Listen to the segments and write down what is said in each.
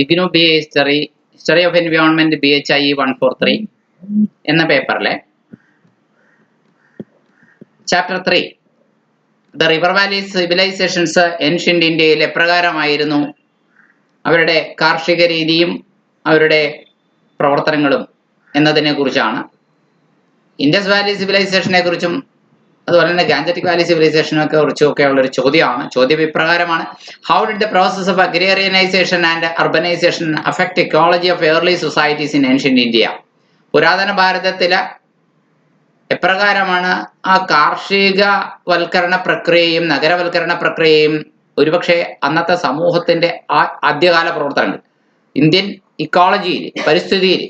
IGNOU B A history of environment BHIE 143 എന്ന പേപ്പറിലെ chapter 3 the river valley civilisations ancient ഇന്ത്യയിൽ എപ്രകാരമായിരുന്നു അവരുടെ കാർഷിക രീതിയും അവരുടെ പ്രവർത്തനങ്ങളും എന്നതിനെ കുറിച്ചാണ്. ഇൻഡസ് വാലി സിവിലൈസേഷനെ കുറിച്ചും അതുപോലെ തന്നെ ഗാഞ്ചറ്റിക് വാലി സിവിലൈസേഷനെ കുറിച്ചും ഒക്കെ ഉള്ളൊരു ചോദ്യമാണ്. ചോദ്യം ഇപ്രകാരമാണ്: how did the process of agrarianisation and urbanisation affect ecology of early societies in ancient India? പുരാതന ഭാരതത്തിലെ എപ്രകാരമാണ് ആ കാർഷികവൽക്കരണ പ്രക്രിയയും നഗരവൽക്കരണ പ്രക്രിയയും ഒരുപക്ഷെ അന്നത്തെ സമൂഹത്തിന്റെ ആ ആദ്യകാല പ്രവർത്തനങ്ങൾ ഇന്ത്യൻ ഇക്കോളജിയിൽ പരിസ്ഥിതിയിൽ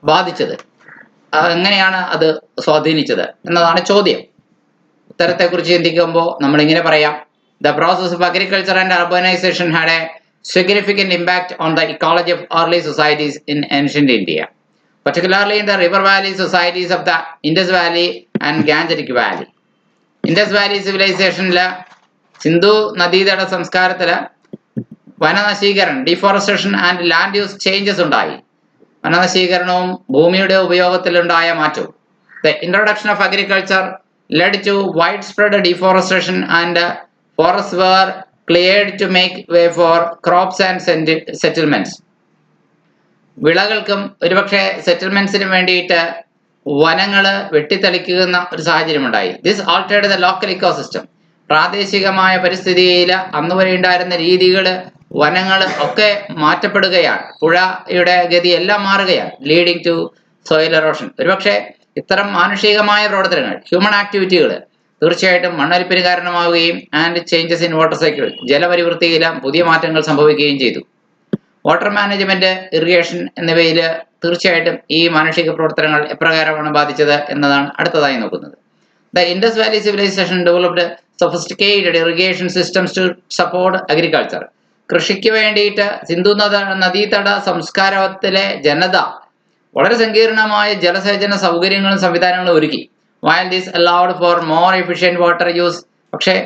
ബാധിച്ചത്, എങ്ങനെയാണ് അത് സ്വാധീനിച്ചത് എന്നതാണ് ചോദ്യം. ഉത്തരത്തെക്കുറിച്ച് ചിന്തിക്കുമ്പോൾ നമ്മളിങ്ങനെ പറയാം: the process of agriculture and urbanisation had a significant impact on the ecology of early societies in ancient India, particularly in the river valley societies of the Indus Valley and Gangetic Valley. Indus Valley സിവിലൈസേഷനില് സിന്ധു നദീതട സംസ്കാരത്തില് വനനശീകരണം, deforestation and land use changes ഉണ്ടായി. വനനശീകരണവും ഭൂമിയുടെ ഉപയോഗത്തിലുണ്ടായ മാറ്റവും. The introduction of agriculture led to widespread deforestation and forests were cleared to make way for crops and settlements. വിളകൾക്കും ഒരുപക്ഷെ സെറ്റിൽമെന്റ്സിനും വേണ്ടിയിട്ട് വനങ്ങള് വെട്ടിത്തെളിക്കുന്ന ഒരു സാഹചര്യം ഉണ്ടായി. This altered the local ecosystem. പ്രാദേശികമായ പരിസ്ഥിതിയിൽ അന്നുവരെ ഉണ്ടായിരുന്ന രീതികള്, വനങ്ങൾ ഒക്കെ മാറ്റപ്പെടുകയാണ്. പുഴയുടെ ഗതി എല്ലാം മാറുകയാണ്. Leading to soil erosion. ഒരുപക്ഷെ ഇത്തരം മാനുഷികമായ പ്രവർത്തനങ്ങൾ, ഹ്യൂമൻ ആക്ടിവിറ്റികൾ തീർച്ചയായിട്ടും മണ്ണൊലിപ്പിന് കാരണമാവുകയും and changes in water cycle, ജലപരിവൃത്തിയിൽ പുതിയ മാറ്റങ്ങൾ സംഭവിക്കുകയും ചെയ്തു. വാട്ടർ മാനേജ്മെന്റ്, ഇറിഗേഷൻ എന്നിവയിൽ തീർച്ചയായിട്ടും ഈ മാനുഷിക പ്രവർത്തനങ്ങൾ എപ്രകാരമാണ് ബാധിച്ചത് എന്നതാണ് അടുത്തതായി നോക്കുന്നത്. The Indus valley civilisation developed sophisticated irrigation systems to support agriculture. കൃഷിക്ക് വേണ്ടിയിട്ട് സിന്ധു നദീതട സംസ്കാരത്തിലെ ജനത വളരെ സങ്കീർണമായ ജലസേചന സൗകര്യങ്ങളും സംവിധാനങ്ങളും ഒരുക്കി. While this allowed for more efficient water use. പക്ഷേ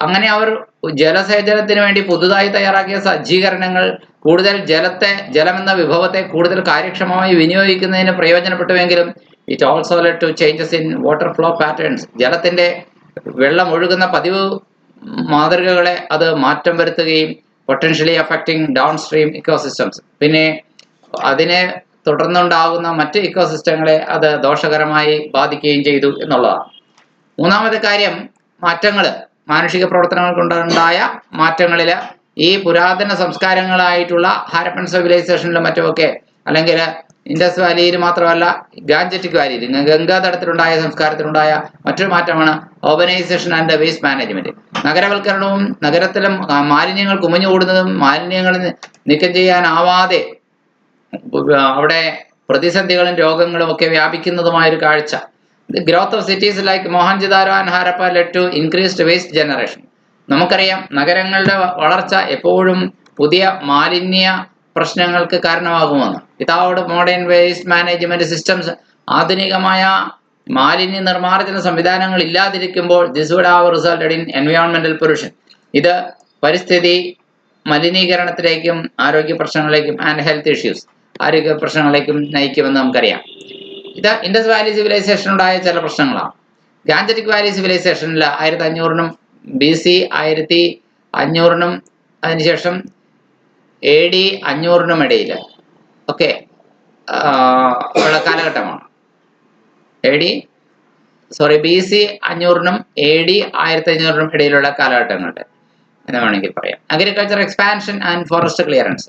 അങ്ങനെ അവർ ജലസേചനത്തിന് വേണ്ടി പുതുതായി തയ്യാറാക്കിയ സജ്ജീകരണങ്ങൾ കൂടുതൽ ജലമെന്ന വിഭവത്തെ കൂടുതൽ കാര്യക്ഷമമായി വിനിയോഗിക്കുന്നതിന് പ്രയോജനപ്പെട്ടുവെങ്കിലും it also led to changes in water flow patterns. ജലത്തിന്റെ വെള്ളം ഒഴുകുന്ന പതിവ് മാതൃകകളെ അത് മാറ്റം വരുത്തുകയും potentially affecting downstream ecosystems, പിന്നെ അതിനെ തുടർന്നുണ്ടാകുന്ന മറ്റ് ഇക്കോസിസ്റ്റങ്ങളെ അത് ദോഷകരമായി ബാധിക്കുകയും ചെയ്തു എന്നുള്ളതാണ്. മൂന്നാമത്തെ കാര്യം, മാനുഷിക പ്രവർത്തനങ്ങൾ കൊണ്ടുണ്ടായ മാറ്റങ്ങളില് ഈ പുരാതന സംസ്കാരങ്ങളായിട്ടുള്ള ഹാരപ്പൻ സിവിലൈസേഷനിലും മറ്റുമൊക്കെ, അല്ലെങ്കിൽ ഇൻഡസ് വാലിയിൽ മാത്രമല്ല ഗാഞ്ചറ്റിക് വാലിയിൽ ഗംഗാതടത്തിലുണ്ടായ സംസ്കാരത്തിലുണ്ടായ മറ്റൊരു മാറ്റമാണ് ഓർബനൈസേഷൻ ആൻഡ് വേസ്റ്റ് മാനേജ്മെന്റ്. നഗരവൽക്കരണവും നഗരത്തിലും മാലിന്യങ്ങൾ കുമിഞ്ഞുകൂടുന്നതും മാലിന്യങ്ങൾ നീക്കം ചെയ്യാനാവാതെ അവിടെ പ്രതിസന്ധികളും രോഗങ്ങളും ഒക്കെ വ്യാപിക്കുന്നതുമായൊരു കാഴ്ച. The growth of cities like Mohenjo-daro and Harappa led to increased waste generation. നമുക്കറിയാം, നഗരങ്ങളുടെ വളർച്ച എപ്പോഴും പുതിയ മാലിന്യ പ്രശ്നങ്ങൾക്ക് കാരണമാകുമെന്ന്. Without modern waste management systems, ആധുനികമായ മാലിന്യ നിർമ്മാർജ്ജന സംവിധാനങ്ങൾ ഇല്ലാതിരിക്കുമ്പോൾ this would have resulted in എൻവയോൺമെന്റൽ പൊല്യൂഷൻ. ഇത് പരിസ്ഥിതി മലിനീകരണത്തിലേക്കും ആരോഗ്യ പ്രശ്നങ്ങളിലേക്കും ആൻഡ് ഹെൽത്ത് ഇഷ്യൂസ്, ആരോഗ്യ പ്രശ്നങ്ങളിലേക്കും നയിക്കുമെന്ന് നമുക്കറിയാം. ഇത് ഇൻഡസ് വാലി സിവിലൈസേഷൻ ഉണ്ടായ ചില പ്രശ്നങ്ങളാണ്. ഗാഞ്ചറ്റിക് വാലി സിവിലൈസേഷനിൽ 1500 BC 1500 അതിനുശേഷം AD 500 ഇടയിൽ ഒക്കെ ഉള്ള കാലഘട്ടമാണ്. BC 500 AD 1500 ഇടയിലുള്ള കാലഘട്ടങ്ങളുടെ എന്ന് വേണമെങ്കിൽ പറയാം. Agriculture expansion and forest clearance.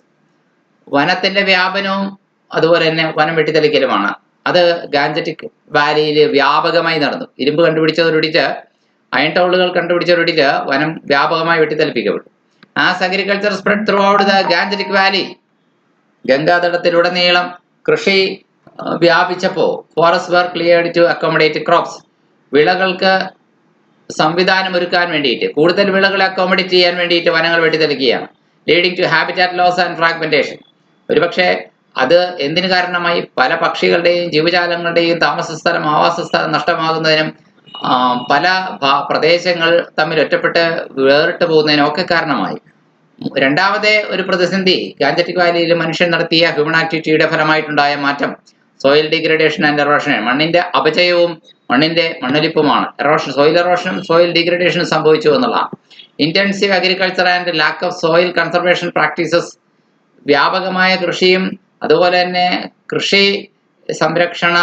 വനത്തിന്റെ വ്യാപനവും അതുപോലെ തന്നെ വനം വെട്ടിത്തെളിക്കലുമാണ്. അത് ഗാഞ്ചറ്റിക് വാലിയിൽ വ്യാപകമായി നടന്നു. ഇരുമ്പ് കണ്ടുപിടിച്ചതോടുകൂടിയിട്ട്, അയൺ ടൗളുകൾ കണ്ടുപിടിച്ചതോടുകൂടിയിട്ട് വനം വ്യാപകമായി വെട്ടിത്തെളിപ്പിക്കപ്പെട്ടു. As agriculture spread throughout the Gangetic valley, ഗംഗാതടത്തിലുടനീളം കൃഷി വ്യാപിച്ചപ്പോൾ forest were cleared to accommodate crops. വിളകൾക്ക് സംവിധാനം ഒരുക്കാൻ വേണ്ടിയിട്ട്, കൂടുതൽ വിളകളെ അക്കോമഡേറ്റ് ചെയ്യാൻ വേണ്ടിയിട്ട് വനങ്ങൾ വെട്ടിത്തെളിക്കുകയാണ്. Leading to habitat loss and fragmentation. ഒരുപക്ഷെ അത് എന്തിനു കാരണമായി? പല പക്ഷികളുടെയും ജീവജാലങ്ങളുടെയും താമസസ്ഥലം, ആവാസസ്ഥലം നഷ്ടമാകുന്നതിനും പല പ്രദേശങ്ങൾ തമ്മിൽ ഒറ്റപ്പെട്ട് വേറിട്ട് പോകുന്നതിനും ഒക്കെ കാരണമായി. രണ്ടാമത്തെ ഒരു പ്രതിസന്ധി ഗാഞ്ചറ്റിക് വാലിയിൽ മനുഷ്യൻ നടത്തിയ ഹ്യൂമൻ ആക്ടിവിറ്റിയുടെ ഫലമായിട്ടുണ്ടായ മാറ്റം സോയിൽ ഡിഗ്രഡേഷൻ ആൻഡ് എറോഷൻ. മണ്ണിന്റെ അപചയവും മണ്ണിന്റെ മണ്ണൊലിപ്പുമാണ്. സോയിൽ എറോഷനും സോയിൽ ഡിഗ്രഡേഷനും സംഭവിച്ചു എന്നുള്ളതാണ്. Intensive agriculture and lack of soil conservation practices, വ്യാപകമായ കൃഷിയും അതുപോലെ തന്നെ കൃഷി സംരക്ഷണ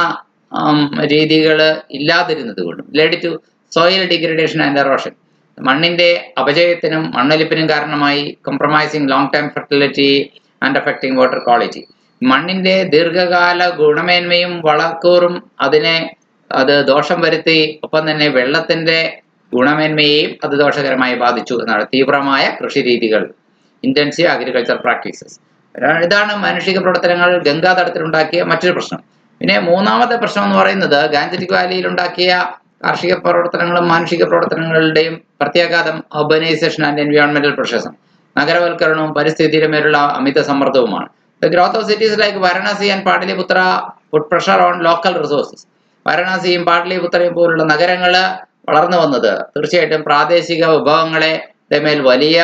രീതികൾ ഇല്ലാതിരുന്നത് കൊണ്ടും led to soil degradation and erosion. മണ്ണിന്റെ അപചയത്തിനും മണ്ണൊലിപ്പിനും കാരണമായി. Compromising long time fertility and affecting water quality. മണ്ണിന്റെ ദീർഘകാല ഗുണമേന്മയും വളക്കൂറും അത് ദോഷം വരുത്തി. ഒപ്പം തന്നെ വെള്ളത്തിന്റെ ഗുണമേന്മയെയും അത് ദോഷകരമായി ബാധിച്ചു എന്നാണ്. തീവ്രമായ കൃഷി രീതികൾ, ഇന്റൻസീവ് അഗ്രികൾച്ചർ പ്രാക്ടീസസ്. ഇതാണ് മാനുഷിക പ്രവർത്തനങ്ങൾ ഗംഗാതടത്തിലുണ്ടാക്കിയ മറ്റൊരു പ്രശ്നം. പിന്നെ മൂന്നാമത്തെ പ്രശ്നം എന്ന് പറയുന്നത് ഗാഞ്ചറ്റിക് വാലിയിൽ ഉണ്ടാക്കിയ കാർഷിക പ്രവർത്തനങ്ങളും മാനുഷിക പ്രവർത്തനങ്ങളുടെയും പ്രത്യാഘാതം അർബനൈസേഷൻ ആൻഡ് എൻവയോൺമെന്റൽ പ്രഷേഴ്സും, നഗരവൽക്കരണവും പരിസ്ഥിതിയുടെ മേലുള്ള അമിത സമ്മർദ്ദവുമാണ്. The growth of cities like Varanasi and Pataliputra put pressure on local resources. വാരണാസിയും പാടലിപുത്രയും പോലുള്ള നഗരങ്ങൾ വളർന്നു വന്നത് തീർച്ചയായിട്ടും പ്രാദേശിക വിഭവങ്ങളെ മേൽ വലിയ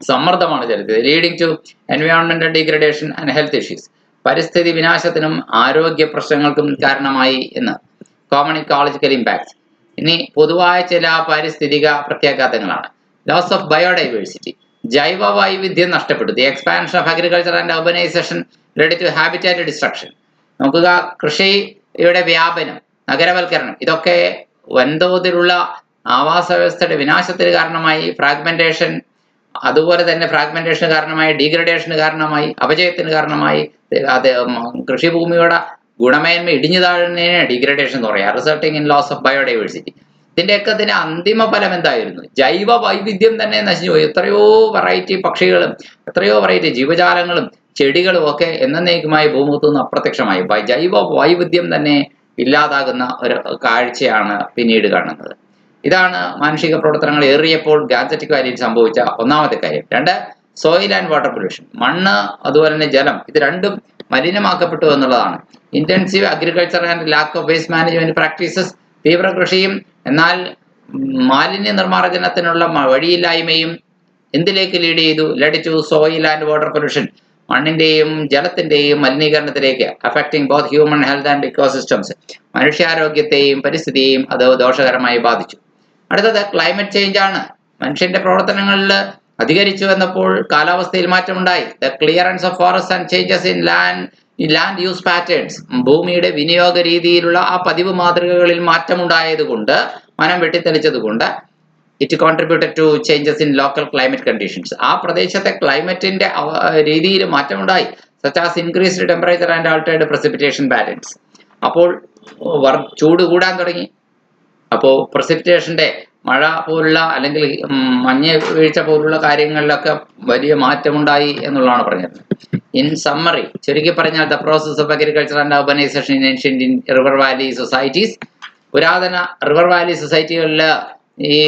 സമ്മർദ്ദമാണ് ചെലുത്തിയത്. ലീഡിങ് ടു എൻവയോൺമെന്റൽ ഡീഗ്രഡേഷൻ ആൻഡ് ഹെൽത്ത് ഇഷ്യൂസ്. പരിസ്ഥിതി വിനാശത്തിനും ആരോഗ്യ പ്രശ്നങ്ങൾക്കും കാരണമായി എന്ന്. Common ecological impacts. ഇനി പൊതുവായ ചില പാരിസ്ഥിതിക പ്രത്യാഘാതങ്ങളാണ്. ലോസ് ഓഫ് ബയോഡൈവേഴ്സിറ്റി, ജൈവ വൈവിധ്യം നഷ്ടപ്പെട്ടു. The expansion of agriculture and urbanisation led to habitat destruction. നോക്കുക, കൃഷിയുടെ വ്യാപനം, നഗരവൽക്കരണം, ഇതൊക്കെ വൻതോതിലുള്ള ആവാസ വ്യവസ്ഥയുടെ വിനാശത്തിന് കാരണമായി. ഫ്രാഗ്മെന്റേഷൻ, അതുപോലെ തന്നെ ഫ്രാഗ്മെന്റേഷന് കാരണമായി, ഡീഗ്രഡേഷന് കാരണമായി, അപജയത്തിന് കാരണമായി. അത് കൃഷിഭൂമിയുടെ ഗുണമേന്മ ഇടിഞ്ഞു താഴുന്നതിനെ ഡീഗ്രഡേഷൻ എന്ന് പറയാം. Resulting in loss of biodiversity. ഇതിന്റെയൊക്കെ അന്തിമ ഫലം എന്തായിരുന്നു? ജൈവ വൈവിധ്യം തന്നെ നശിച്ചു പോയി. എത്രയോ വെറൈറ്റി പക്ഷികളും എത്രയോ വെറൈറ്റി ജീവജാലങ്ങളും ചെടികളും ഒക്കെ എന്നേക്കുമായി ഭൂമുഖത്തു നിന്ന് അപ്രത്യക്ഷമായി. ജൈവ വൈവിധ്യം തന്നെ ഇല്ലാതാകുന്ന ഒരു കാഴ്ചയാണ് പിന്നീട് കാണുന്നത്. ഇതാണ് മാനുഷിക പ്രവർത്തനങ്ങൾ ഏറിയപ്പോൾ ഗാഞ്ചറ്റിക് വാലിയിൽ സംഭവിച്ച ഒന്നാമത്തെ കാര്യം. 2, സോയിൽ ആൻഡ് വാട്ടർ പൊല്യൂഷൻ. മണ്ണ് അതുപോലെ തന്നെ ജലം, ഇത് രണ്ടും മലിനമാക്കപ്പെട്ടു എന്നുള്ളതാണ്. Intensive agriculture and lack of waste management practices. തീവ്ര കൃഷിയും എന്നാൽ മാലിന്യ നിർമ്മാർജ്ജനത്തിനുള്ള വഴിയില്ലായ്മയും എന്തിലേക്ക് ലീഡ് ചെയ്തു? Led to soil and water pollution. മണ്ണിന്റെയും ജലത്തിന്റെയും മലിനീകരണത്തിലേക്ക്. Affecting both human health and ecosystems. മനുഷ്യാരോഗ്യത്തെയും പരിസ്ഥിതിയെയും അത് ദോഷകരമായി ബാധിച്ചു. അടുത്തത് ക്ലൈമറ്റ് ചേഞ്ച് ആണ്. മനുഷ്യന്റെ പ്രവർത്തനങ്ങളിൽ അധികരിച്ചു വന്നപ്പോൾ കാലാവസ്ഥയിൽ മാറ്റമുണ്ടായി. The clearance of forest and changes in land use patterns. ഭൂമിയുടെ വിനിയോഗ രീതിയിലുള്ള ആ പതിവ് മാതൃകകളിൽ മാറ്റമുണ്ടായതുകൊണ്ട്, വനം വെട്ടിത്തെളിച്ചതുകൊണ്ട് it contributed to changes in local climate conditions. ആ പ്രദേശത്തെ ക്ലൈമറ്റിന്റെ രീതിയിൽ മാറ്റമുണ്ടായി. Such as increased temperature and altered precipitation patterns. അപ്പോൾ ചൂട് കൂടാൻ തുടങ്ങി. അപ്പോൾ പ്രസിപ്പിറ്റേഷന്റെ മഴ പോലുള്ള അല്ലെങ്കിൽ മഞ്ഞ് വീഴ്ച പോലുള്ള കാര്യങ്ങളിലൊക്കെ വലിയ മാറ്റമുണ്ടായി എന്നുള്ളതാണ് പറഞ്ഞത്. ഇൻ സമ്മറി, ചുരുക്കി പറഞ്ഞാൽ, the process of agriculture and urbanisation in ancient river valley societies. പുരാതന റിവർ വാലി സൊസൈറ്റികളിൽ ഈ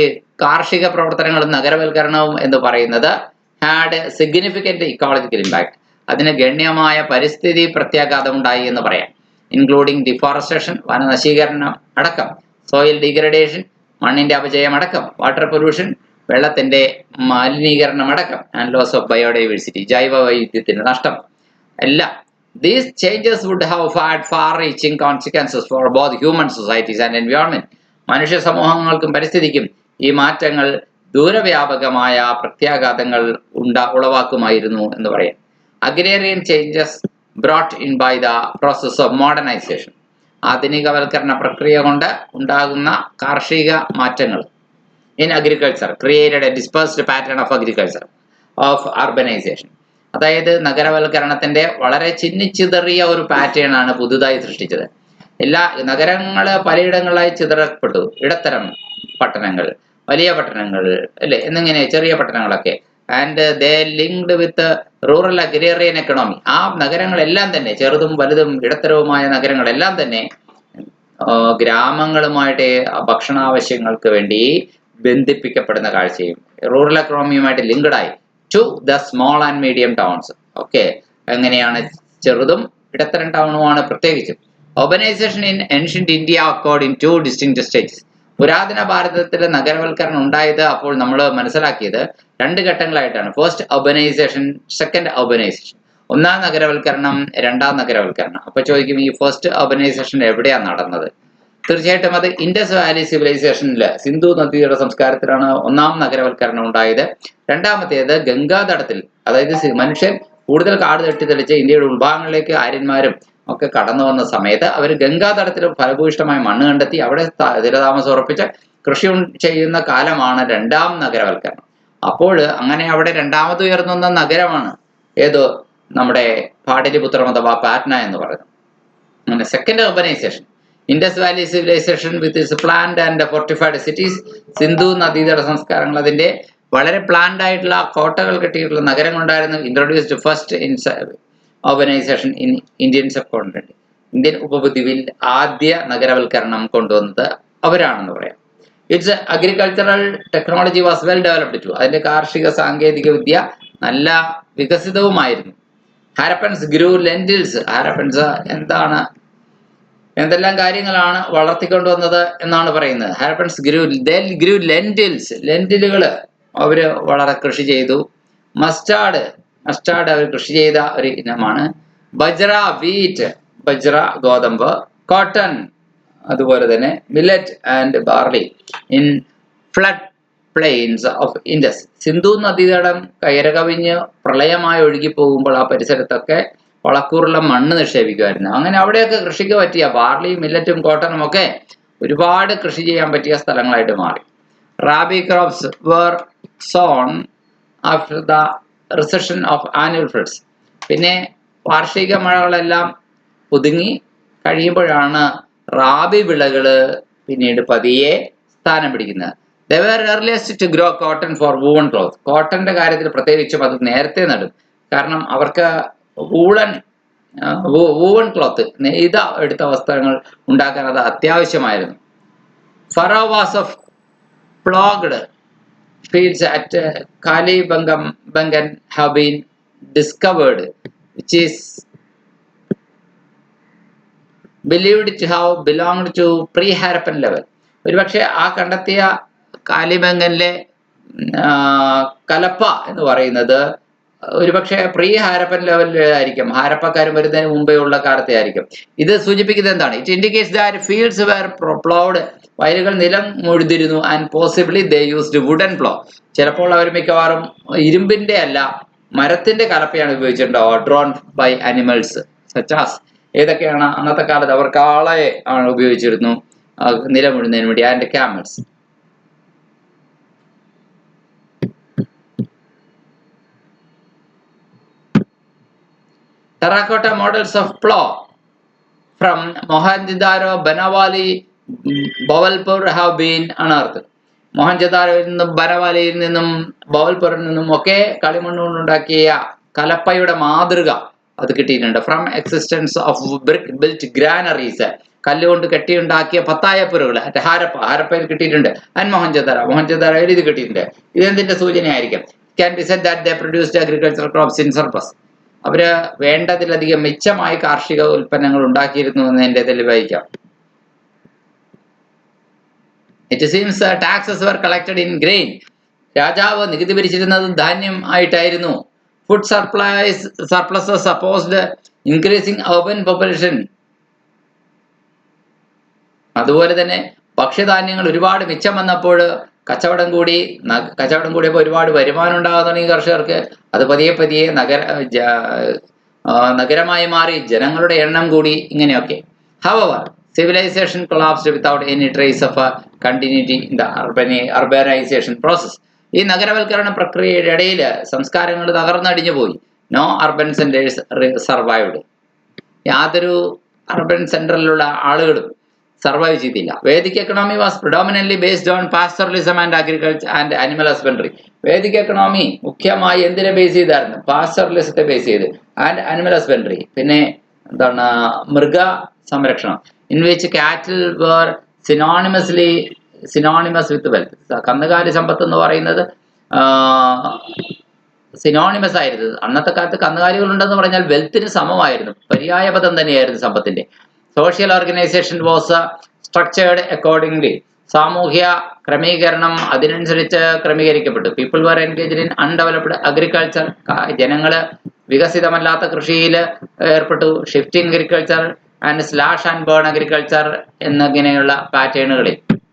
കാർഷിക പ്രവർത്തനങ്ങളും നഗരവൽക്കരണവും എന്ന് പറയുന്നത് ഹാഡ് സിഗ്നിഫിക്കന്റ് ഇക്കോളജിക്കൽ ഇമ്പാക്ട്. അതിന് ഗണ്യമായ പരിസ്ഥിതി പ്രത്യാഘാതം ഉണ്ടായി എന്ന് പറയാം. ഇൻക്ലൂഡിംഗ് ഡിഫോറസ്റ്റേഷൻ, വനനശീകരണം അടക്കം, സോയിൽ ഡീഗ്രഡേഷൻ, മണ്ണിന്റെ അപചയം അടക്കം, വാട്ടർ പൊല്യൂഷൻ, വെള്ളത്തിന്റെ മലിനീകരണം അടക്കം, ആൻഡ് ലോസ് ഓഫ് ബയോഡൈവേഴ്സിറ്റി, ജൈവ വൈവിധ്യത്തിന്റെ നഷ്ടം എല്ലാം. These changes would have had far-reaching consequences for both human societies and environment. മനുഷ്യ സമൂഹങ്ങൾക്കും പരിസ്ഥിതിക്കും ഈ മാറ്റങ്ങൾ ദൂരവ്യാപകമായ പ്രത്യാഘാതങ്ങൾ ഉളവാക്കുമായിരുന്നു എന്ന് പറയാം. Agrarian changes brought in by the process of modernisation. ആധുനികവൽക്കരണ പ്രക്രിയ കൊണ്ട് ഉണ്ടാകുന്ന കാർഷിക മാറ്റങ്ങൾ in agriculture created a dispersed pattern of agriculture of urbanisation. അതായത് നഗരവൽക്കരണത്തിന്റെ വളരെ ചിന്നിച്ചിതറിയ ഒരു പാറ്റേൺ ആണ് പുതുതായി സൃഷ്ടിച്ചത്. എല്ലാ നഗരങ്ങൾ പലയിടങ്ങളായി ചിതറപ്പെട്ടു. ഇടത്തരം പട്ടണങ്ങൾ, വലിയ പട്ടണങ്ങൾ, അല്ലെ, എന്നിങ്ങനെ ചെറിയ പട്ടണങ്ങളൊക്കെ. And they linked with rural agrarian economy. ആ നഗരങ്ങളെല്ലാം തന്നെ, ചെറുതും വലുതും ഇടത്തരവുമായ നഗരങ്ങളെല്ലാം തന്നെ ഗ്രാമങ്ങളുമായിട്ട് ഭക്ഷണാവശ്യങ്ങൾക്ക് വേണ്ടി ബന്ധിപ്പിക്കപ്പെടുന്ന കാഴ്ചയും റൂറൽ എക്കണോമിയുമായിട്ട് ലിങ്ക്ഡായി to the small and medium towns. Okay, എങ്ങനെയാണ് ചെറുതും ഇടത്തരം ടൗണുമാണ് പ്രത്യേകിച്ചും. Urbanization in ancient India occurred in 2 distinct stages. പുരാതന ഭാരതത്തിലെ നഗരവൽക്കരണം ഉണ്ടായത് അപ്പോൾ നമ്മൾ മനസ്സിലാക്കിയത് 2 ഘട്ടങ്ങളായിട്ടാണ്. First urbanisation, second urbanisation. ഒന്നാം നഗരവൽക്കരണം, രണ്ടാം നഗരവൽക്കരണം. അപ്പൊ ചോദിക്കും ഈ ഫസ്റ്റ് അർബനൈസേഷൻ എവിടെയാണ് നടന്നത്? തീർച്ചയായിട്ടും അത് ഇൻഡസ് വാലി സിവിലൈസേഷനില് സിന്ധു നദിയുടെ സംസ്കാരത്തിലാണ് ഒന്നാം നഗരവൽക്കരണം ഉണ്ടായത്. രണ്ടാമത്തേത് ഗംഗാതടത്തിൽ, അതായത് മനുഷ്യൻ കൂടുതൽ കാട് തെളിച്ച് ഇന്ത്യയുടെ ഉൾഭാഗങ്ങളിലേക്ക് ആര്യന്മാരും ഒക്കെ കടന്നു വന്ന സമയത്ത് അവർ ഗംഗാതടത്തിൽ ഫലഭൂയിഷ്ടമായ മണ്ണ് കണ്ടെത്തി അവിടെ സ്ഥിരതാമസം ഉറപ്പിച്ച് കൃഷി ചെയ്യുന്ന കാലമാണ് രണ്ടാം നഗരവൽക്കരണം. അപ്പോൾ അങ്ങനെ അവിടെ രണ്ടാമത് ഉയർന്നുവന്ന നഗരമാണ് ഏതോ നമ്മുടെ പാടലിപുത്രം അഥവാ പാറ്റ്ന എന്ന് പറയുന്നത്. അങ്ങനെ second urbanisation, Indus valley civilisation with its planned and fortified cities. Sindhu നദീതട സംസ്കാരങ്ങൾ അതിന്റെ വളരെ പ്ലാൻഡ് ആയിട്ടുള്ള കോട്ടകൾ കെട്ടിയിട്ടുള്ള നഗരങ്ങൾ ഉണ്ടായിരുന്നു. Introduced first in organisation in Indian subcontinent. Indian ഉപദ്വീപിൽ ആദ്യ നഗരവൽക്കരണം കൊണ്ടുവന്നത് അവരാണെന്ന് പറയാം. Its agricultural technology was well developed too. അതിന്റെ കാർഷിക സാങ്കേതിക വിദ്യ നല്ല വികസിതവുമായിരുന്നു. Harappans grew lentils. ഹാരപ്പൻസ് എന്തെല്ലാം കാര്യങ്ങളാണ് വളർത്തിക്കൊണ്ടുവന്നത് എന്നാണ് പറയുന്നത്. Harappans grew lentils. ലെൻറ്റിലുകള് അവര് വളരെ കൃഷി ചെയ്തു. മസ്റ്റാർഡ് അവർ കൃഷി ചെയ്ത ഒരു ഇനമാണ്. ബജ്ര വീറ്റ്, ബജ്ര ഗോതമ്പ്. കോട്ടൺ, അതുപോലെ തന്നെ millet and barley in flood plains of Indus. സിന്ധു നദീതടം കയറകവിഞ്ഞ് പ്രളയമായി ഒഴുകി പോകുമ്പോൾ ആ പരിസരത്തൊക്കെ വളക്കൂറുള്ള മണ്ണ് നിക്ഷേപിക്കുമായിരുന്നു. അങ്ങനെ അവിടെയൊക്കെ കൃഷിക്ക് പറ്റിയ ബാർലിയും മില്ലറ്റും കോട്ടണും ഒക്കെ ഒരുപാട് കൃഷി ചെയ്യാൻ പറ്റിയ സ്ഥലങ്ങളായിട്ട് മാറി. Rabi crops were sown after the recession of annual floods. പിന്നെ വാർഷിക മഴകളെല്ലാം ഒതുങ്ങി കഴിയുമ്പോഴാണ് റാബി വിളകള് പിന്നീട് പതിയെ സ്ഥാനം പിടിക്കുന്നത്. They were earliest to grow cotton for woven cloth. കോട്ടന്റെ കാര്യത്തിൽ പ്രത്യേകിച്ചും അത് നേരത്തെ നടും. കാരണം അവർക്ക് വൂവൺ ക്ലോത്ത്, നെയ്ത എടുത്ത വസ്ത്രങ്ങൾ ഉണ്ടാക്കാൻ അത് അത്യാവശ്യമായിരുന്നു. Furrow was of ploughed fields at Kalibangan have been discovered, which is believed to have belonged to pre-Harappan level. ഒരുപക്ഷെ ആ കണ്ടെത്തിയ കാലിബംഗനിലെ കലപ്പ എന്ന് പറയുന്നത് ഒരുപക്ഷെ പ്രീ ഹാരപ്പൻ ലെവലിലായിരിക്കും. ഹാരപ്പക്കാരും വരുന്നതിന് മുമ്പേ ഉള്ള കാലത്തെ ആയിരിക്കും. ഇത് സൂചിപ്പിക്കുന്നത് എന്താണ്? It indicates that fields were ploughed. വയലുകൾ നിലം മുഴുതിരുന്നു. And possibly they used wooden plough. ചിലപ്പോൾ അവർ മിക്കവാറും ഇരുമ്പിന്റെ അല്ല മരത്തിന്റെ കലപ്പയാണ് ഉപയോഗിച്ചിട്ടുണ്ടാവുക. Drawn by animals such as. ഏതൊക്കെയാണ് അന്നത്തെ കാലത്ത്? അവർ കാളയെ ആണ് ഉപയോഗിച്ചിരുന്നു നിലമുഴുന്നതിന് വേണ്ടി. And camels. Terracotta models of plow from Mohenjo-daro, Banawali, Bawalpur have been unearthed. മോഹൻജദാരോയിൽ നിന്നും ബനവാലിയിൽ നിന്നും ബവൽപൂരിൽ നിന്നും ഒക്കെ കളിമണ്ണുകൊണ്ടുണ്ടാക്കിയ കലപ്പയുടെ മാതൃക അത് കിട്ടിയിട്ടുണ്ട്. From existence of brick built granaries. കല്ലുകൊണ്ട് കെട്ടിയുണ്ടാക്കിയ പത്തായപ്പുരകൾ അറ്റ് ഹാരപ്പയിൽ കിട്ടിയിട്ടുണ്ട്. ആൻഡ് മോഹൻജദാരോയിൽ ഇത് കിട്ടിയിട്ടുണ്ട്. ഇതെന്തിന്റെ സൂചനയായിരിക്കും? Can be said that they produced agricultural crops in surplus. അവര് വേണ്ടതിലധികം മിച്ചമായി കാർഷിക ഉൽപ്പന്നങ്ങൾ ഉണ്ടാക്കിയിരുന്നു എന്നതിന്റെ തെളിവായിരിക്കാം. It seems taxes were collected in grain. രാജാവ് നികുതി പിരിച്ചിരുന്നത് ധാന്യം ആയിട്ടായിരുന്നു. Food surpluses supposed increasing urban population. അതുപോലെ തന്നെ ഭക്ഷ്യധാന്യങ്ങൾ ഒരുപാട് മിച്ചം വന്നപ്പോൾ കച്ചവടം കൂടിയപ്പോൾ ഒരുപാട് വരുമാനം ഉണ്ടാകാൻ തുടങ്ങി കർഷകർക്ക്. അത് പതിയെ നഗരമായി മാറി, ജനങ്ങളുടെ എണ്ണം കൂടി. ഇങ്ങനെയൊക്കെ. However, civilization collapsed without any trace of a continuity in the urbanization process. ഈ നഗരവൽക്കരണ പ്രക്രിയയുടെ ഇടയിൽ സംസ്കാരങ്ങൾ തകർന്നടിഞ്ഞു പോയി. No urban centres survived. യാതൊരു അർബൻ സെന്ററിലുള്ള ആളുകളും സർവൈവ് ചെയ്തില്ല. Vedic economy was predominantly based on pastoralism and agriculture and animal husbandry. Vedic economy മുഖ്യമായി എന്തിനെ ബേസ് ചെയ്തായിരുന്നു? പാസ്റ്ററലിസത്തെ ബേസ് ചെയ്ത്. ആൻഡ് അനിമൽ ഹസ്ബൻഡറി, പിന്നെ എന്താണ്, മൃഗ സംരക്ഷണം. In which cattle were synonymous with wealth. കന്നുകാലി സമ്പത്ത് എന്ന് പറയുന്നത് സിനോണിമസ് ആയിരുന്നു. അന്നത്തെ കാലത്ത് കന്നുകാലികൾ ഉണ്ടെന്ന് പറഞ്ഞാൽ വെൽത്തിന് സമമായിരുന്നു. പര്യായപദം തന്നെയായിരുന്നു സമ്പത്തിന്റെ. Social organisation was structured accordingly. സാമൂഹ്യ ക്രമീകരണം അതിനനുസരിച്ച് ക്രമീകരിക്കപ്പെട്ടു. People were engaged in undeveloped agriculture. ജനങ്ങള് വികസിതമല്ലാത്ത കൃഷിയിൽ ഏർപ്പെട്ടു. Shifting agriculture and slash and burn agriculture എന്നിങ്ങനെയുള്ള പാറ്റേണുകളിൽ